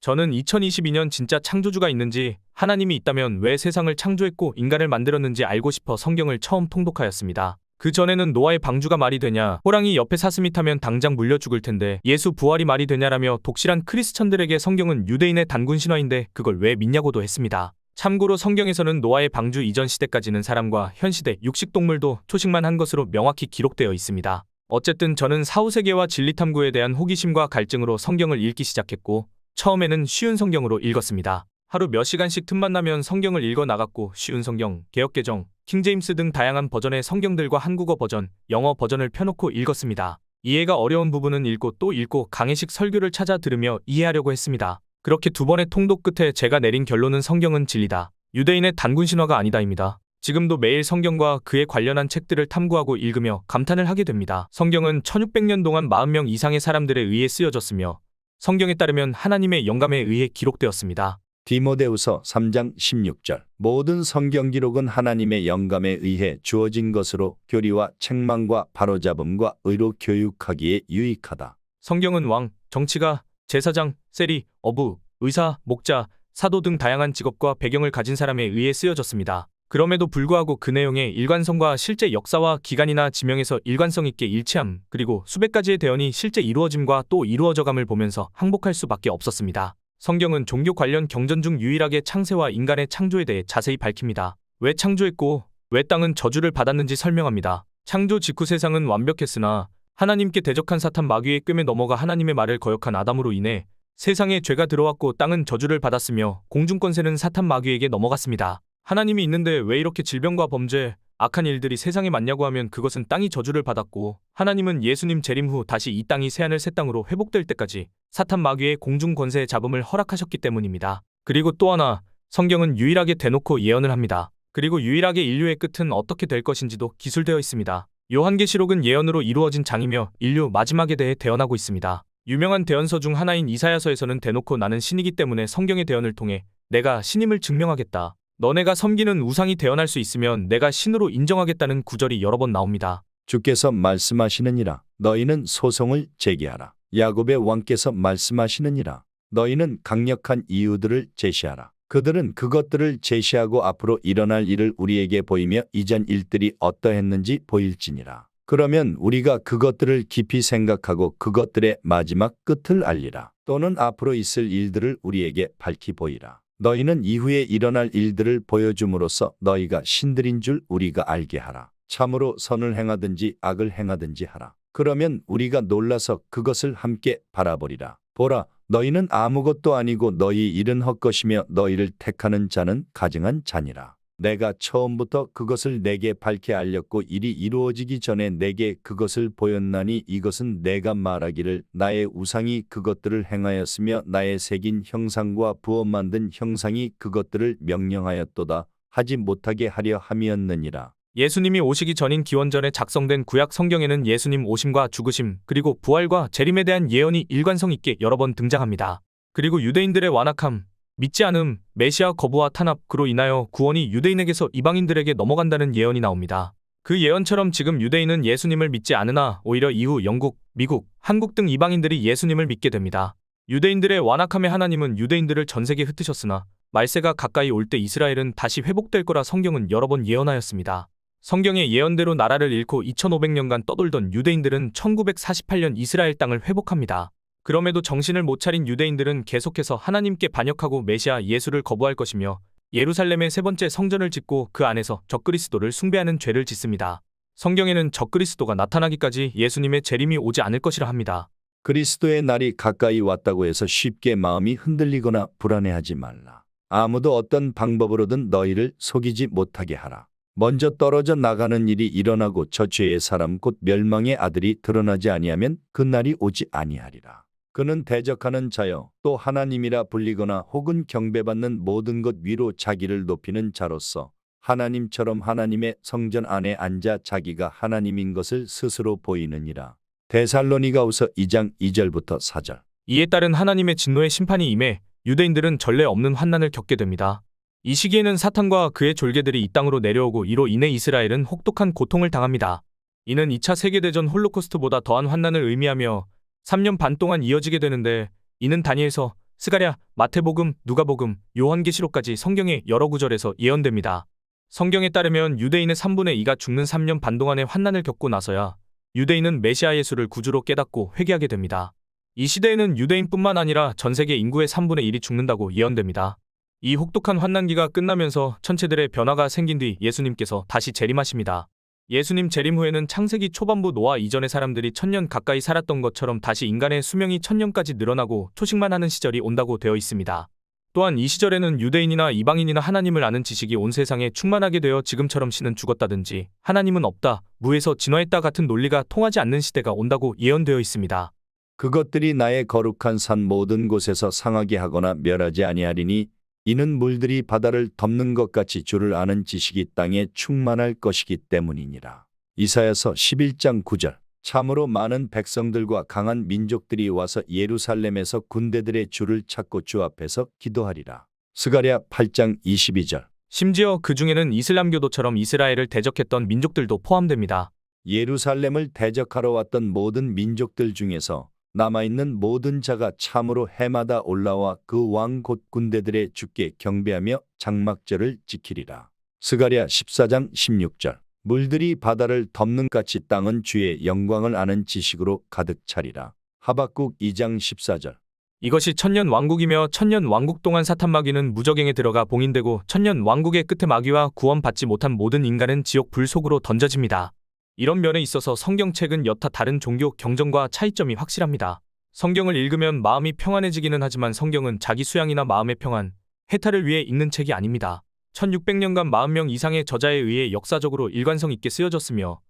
저는 2022년 진짜 창조주가 있는지, 하나님이 있다면 왜 세상을 창조했고 인간을 만들었는지 알고 싶어 성경을 처음 통독하였습니다. 그 전에는 노아의 방주가 말이 되냐, 호랑이 옆에 사슴이 타면 당장 물려 죽을 텐데 예수 부활이 말이 되냐라며 독실한 크리스천들에게 성경은 유대인의 단군 신화인데 그걸 왜 믿냐고도 했습니다. 참고로 성경에서는 노아의 방주 이전 시대까지는 사람과 현 시대 육식동물도 초식만 한 것으로 명확히 기록되어 있습니다. 어쨌든 저는 사후세계와 진리탐구에 대한 호기심과 갈증으로 성경을 읽기 시작했고, 처음에는 쉬운 성경으로 읽었습니다. 하루 몇 시간씩 틈만 나면 성경을 읽어 나갔고, 쉬운 성경, 개역개정, 킹제임스 등 다양한 버전의 성경들과 한국어 버전, 영어 버전을 펴놓고 읽었습니다. 이해가 어려운 부분은 읽고 또 읽고 강해식 설교를 찾아 들으며 이해하려고 했습니다. 그렇게 두 번의 통독 끝에 제가 내린 결론은 성경은 진리다, 유대인의 단군 신화가 아니다입니다. 지금도 매일 성경과 그에 관련한 책들을 탐구하고 읽으며 감탄을 하게 됩니다. 성경은 1600년 동안 40명 이상의 사람들에 의해 쓰여졌으며 성경에 따르면 하나님의 영감에 의해 기록되었습니다. 디모데후서 3장 16절. 모든 성경 기록은 하나님의 영감에 의해 주어진 것으로 교리와 책망과 바로잡음과 의로 교육하기에 유익하다. 성경은 왕, 정치가, 제사장, 세리, 어부, 의사, 목자, 사도 등 다양한 직업과 배경을 가진 사람에 의해 쓰여졌습니다. 그럼에도 불구하고 그 내용의 일관성과 실제 역사와 기간이나 지명에서 일관성 있게 일치함, 그리고 수백 가지의 대언이 실제 이루어짐과 또 이루어져감을 보면서 항복할 수밖에 없었습니다. 성경은 종교 관련 경전 중 유일하게 창세와 인간의 창조에 대해 자세히 밝힙니다. 왜 창조했고 왜 땅은 저주를 받았는지 설명합니다. 창조 직후 세상은 완벽했으나 하나님께 대적한 사탄 마귀의 꾀에 넘어가 하나님의 말을 거역한 아담으로 인해 세상에 죄가 들어왔고 땅은 저주를 받았으며 공중권세는 사탄 마귀에게 넘어갔습니다. 하나님이 있는데 왜 이렇게 질병과 범죄, 악한 일들이 세상에 많냐고 하면 그것은 땅이 저주를 받았고, 하나님은 예수님 재림 후 다시 이 땅이 새하늘 새 땅으로 회복될 때까지 사탄 마귀의 공중권세의 잡음을 허락하셨기 때문입니다. 그리고 또 하나, 성경은 유일하게 대놓고 예언을 합니다. 그리고 유일하게 인류의 끝은 어떻게 될 것인지도 기술되어 있습니다. 요한계시록은 예언으로 이루어진 장이며 인류 마지막에 대해 대언하고 있습니다. 유명한 대언서 중 하나인 이사야서에서는 대놓고 나는 신이기 때문에 성경의 대언을 통해 내가 신임을 증명하겠다, 너네가 섬기는 우상이 대언할 수 있으면 내가 신으로 인정하겠다는 구절이 여러 번 나옵니다. 주께서 말씀하시느니라. 너희는 소송을 제기하라. 야곱의 왕께서 말씀하시느니라. 너희는 강력한 이유들을 제시하라. 그들은 그것들을 제시하고 앞으로 일어날 일을 우리에게 보이며 이전 일들이 어떠했는지 보일지니라. 그러면 우리가 그것들을 깊이 생각하고 그것들의 마지막 끝을 알리라. 또는 앞으로 있을 일들을 우리에게 밝히 보이라. 너희는 이후에 일어날 일들을 보여줌으로써 너희가 신들인 줄 우리가 알게 하라. 참으로 선을 행하든지 악을 행하든지 하라. 그러면 우리가 놀라서 그것을 함께 바라보리라. 보라, 너희는 아무것도 아니고 너희 일은 헛것이며 너희를 택하는 자는 가증한 자니라. 내가 처음부터 그것을 내게 밝히 알렸고 일이 이루어지기 전에 내게 그것을 보였나니 이것은 내가 말하기를 나의 우상이 그것들을 행하였으며 나의 새긴 형상과 부어 만든 형상이 그것들을 명령하였도다 하지 못하게 하려 함이었느니라. 예수님이 오시기 전인 기원전에 작성된 구약 성경에는 예수님 오심과 죽으심, 그리고 부활과 재림에 대한 예언이 일관성 있게 여러 번 등장합니다. 그리고 유대인들의 완악함, 믿지 않음, 메시아 거부와 탄압, 그로 인하여 구원이 유대인에게서 이방인들에게 넘어간다는 예언이 나옵니다. 그 예언처럼 지금 유대인은 예수님을 믿지 않으나 오히려 이후 영국, 미국, 한국 등 이방인들이 예수님을 믿게 됩니다. 유대인들의 완악함에 하나님은 유대인들을 전 세계에 흩으셨으나 말세가 가까이 올 때 이스라엘은 다시 회복될 거라 성경은 여러 번 예언하였습니다. 성경의 예언대로 나라를 잃고 2500년간 떠돌던 유대인들은 1948년 이스라엘 땅을 회복합니다. 그럼에도 정신을 못 차린 유대인들은 계속해서 하나님께 반역하고 메시아 예수를 거부할 것이며 예루살렘의 세 번째 성전을 짓고 그 안에서 적그리스도를 숭배하는 죄를 짓습니다. 성경에는 적그리스도가 나타나기까지 예수님의 재림이 오지 않을 것이라 합니다. 그리스도의 날이 가까이 왔다고 해서 쉽게 마음이 흔들리거나 불안해하지 말라. 아무도 어떤 방법으로든 너희를 속이지 못하게 하라. 먼저 떨어져 나가는 일이 일어나고 저 죄의 사람 곧 멸망의 아들이 드러나지 아니하면 그 날이 오지 아니하리라. 그는 대적하는 자여 또 하나님이라 불리거나 혹은 경배받는 모든 것 위로 자기를 높이는 자로서 하나님처럼 하나님의 성전 안에 앉아 자기가 하나님인 것을 스스로 보이느니라. 데살로니가후서 2장 2절부터 4절. 이에 따른 하나님의 진노의 심판이 임해 유대인들은 전례 없는 환난을 겪게 됩니다. 이 시기에는 사탄과 그의 졸개들이 이 땅으로 내려오고 이로 인해 이스라엘은 혹독한 고통을 당합니다. 이는 2차 세계대전 홀로코스트보다 더한 환난을 의미하며 3년 반 동안 이어지게 되는데, 이는 다니엘서 스가랴, 마태복음, 누가복음, 요한계시록까지 성경의 여러 구절에서 예언됩니다. 성경에 따르면 유대인의 3분의 2가 죽는 3년 반 동안의 환난을 겪고 나서야 유대인은 메시아 예수를 구주로 깨닫고 회개하게 됩니다. 이 시대에는 유대인뿐만 아니라 전 세계 인구의 3분의 1이 죽는다고 예언됩니다. 이 혹독한 환난기가 끝나면서 천체들의 변화가 생긴 뒤 예수님께서 다시 재림하십니다. 예수님 재림 후에는 창세기 초반부 노아 이전의 사람들이 1000년 가까이 살았던 것처럼 다시 인간의 수명이 1000년까지 늘어나고 초식만 하는 시절이 온다고 되어 있습니다. 또한 이 시절에는 유대인이나 이방인이나 하나님을 아는 지식이 온 세상에 충만하게 되어 지금처럼 신은 죽었다든지 하나님은 없다, 무에서 진화했다 같은 논리가 통하지 않는 시대가 온다고 예언되어 있습니다. 그것들이 나의 거룩한 산 모든 곳에서 상하게 하거나 멸하지 아니하리니 이는 물들이 바다를 덮는 것 같이 주를 아는 지식이 땅에 충만할 것이기 때문이니라. 이사야서 11장 9절. 참으로 많은 백성들과 강한 민족들이 와서 예루살렘에서 군대들의 주를 찾고 주 앞에서 기도하리라. 스가랴 8장 22절. 심지어 그 중에는 이슬람교도처럼 이스라엘을 대적했던 민족들도 포함됩니다. 예루살렘을 대적하러 왔던 모든 민족들 중에서 남아있는 모든 자가 참으로 해마다 올라와 그 왕 곧 군대들의 주께 경배하며 장막절을 지키리라. 스가랴 14장 16절. 물들이 바다를 덮는 같이 땅은 주의 영광을 아는 지식으로 가득 차리라. 하박국 2장 14절. 이것이 천년 왕국이며 천년 왕국 동안 사탄 마귀는 무적행에 들어가 봉인되고 천년 왕국의 끝에 마귀와 구원받지 못한 모든 인간은 지옥 불 속으로 던져집니다. 이런 면에 있어서 성경책은 여타 다른 종교 경전과 차이점이 확실합니다. 성경을 읽으면 마음이 평안해지기는 하지만 성경은 자기 수양이나 마음의 평안, 해탈을 위해 읽는 책이 아닙니다. 1600년간 40명 이상의 저자에 의해 역사적으로 일관성 있게 쓰여졌으며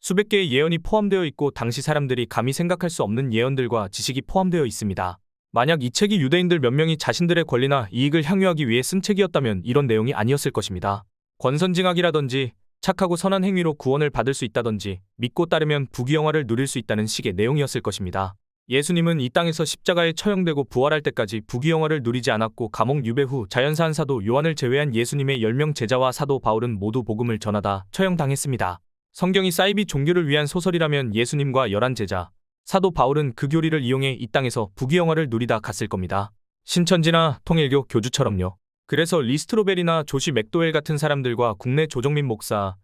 수백 개의 예언이 포함되어 있고 당시 사람들이 감히 생각할 수 없는 예언들과 지식이 포함되어 있습니다. 만약 이 책이 유대인들 몇 명이 자신들의 권리나 이익을 향유하기 위해 쓴 책이었다면 이런 내용이 아니었을 것입니다. 권선징악이라든지 착하고 선한 행위로 구원을 받을 수 있다든지 믿고 따르면 부귀영화를 누릴 수 있다는 식의 내용이었을 것입니다. 예수님은 이 땅에서 십자가에 처형되고 부활할 때까지 부귀영화를 누리지 않았고 감옥 유배 후 자연사한 사도 요한을 제외한 예수님의 10명 제자와 사도 바울은 모두 복음을 전하다 처형당했습니다. 성경이 사이비 종교를 위한 소설이라면 예수님과 11 제자, 사도 바울은 그 교리를 이용해 이 땅에서 부귀영화를 누리다 갔을 겁니다. 신천지나 통일교 교주처럼요. 그래서 리스트로벨이나 조시 맥도웰 같은 사람들과 국내 조정민 목사,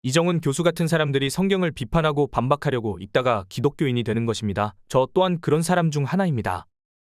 이정훈 교수 같은 사람들이 성경을 비판하고 반박하려고 읽다가 기독교인이 되는 것입니다. 저 또한 그런 사람 중 하나입니다.